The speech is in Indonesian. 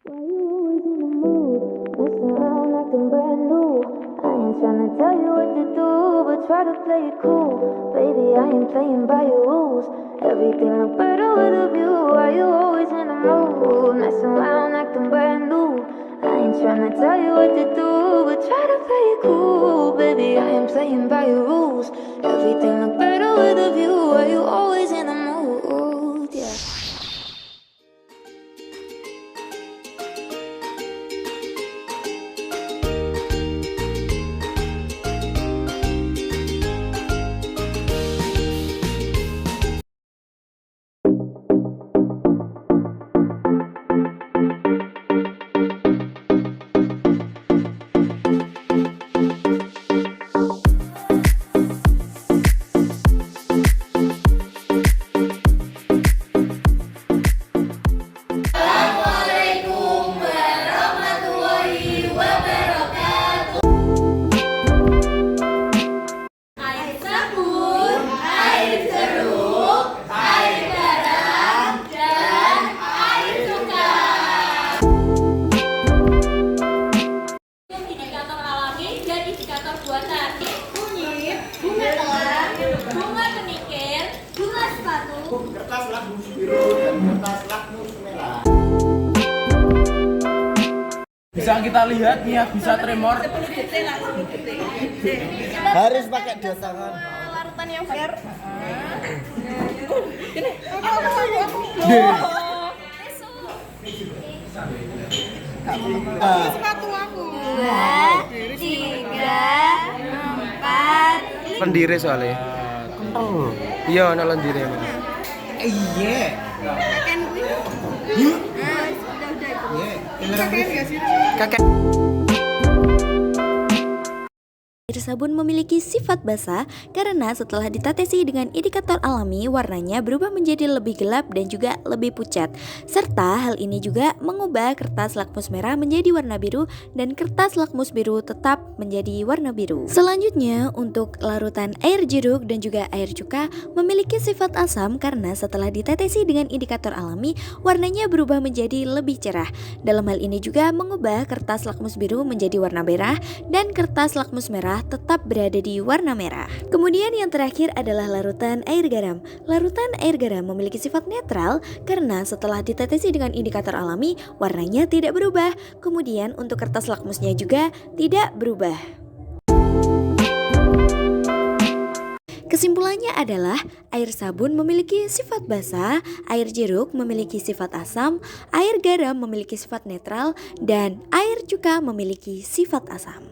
Why you always in the mood? Messing around acting brand new. I ain't tryna tell you what to do, but try to play it cool. Baby, I ain't playing by your rules. Everything look better with a view. Why you always in the mood? Messing around acting brand new. I ain't tryna tell you what to do, but try to play it cool. Baby, I ain't playing by your rules. Everything look better with a view. Why you always in the mood? Yeah. Air sabun, air jeruk, air garam, dan air cuka. Indikator alami dan indikator buatan. Kunyit, bunga telang, bunga kenikir, bunga sepatu. Kertas lakmus biru dan kertas lakmus merah. Bisa kita lihat nih ya, bisa tremor. Harus pakai dua tangan. Larutan yang fair. Sepatu aku. 2, 3, 4. Pendiri soalnya. Iya, ana lendire. Iya. Kakek. Air sabun memiliki sifat basah karena setelah ditetesi dengan indikator alami, warnanya berubah menjadi lebih gelap dan juga lebih pucat. Serta hal ini juga mengubah kertas lakmus merah menjadi warna biru dan kertas lakmus biru tetap menjadi warna biru. Selanjutnya, untuk larutan air jeruk dan juga air cuka memiliki sifat asam karena setelah ditetesi dengan indikator alami, warnanya berubah menjadi lebih cerah. Dalam hal ini juga mengubah kertas lakmus biru menjadi warna merah dan kertas lakmus merah tetap berada di warna merah. Kemudian yang terakhir adalah larutan air garam. Larutan air garam memiliki sifat netral karena setelah ditetesi dengan indikator alami, warnanya tidak berubah. Kemudian untuk kertas lakmusnya juga tidak berubah. Kesimpulannya adalah air sabun memiliki sifat basah, air jeruk memiliki sifat asam, air garam memiliki sifat netral, dan air cuka memiliki sifat asam.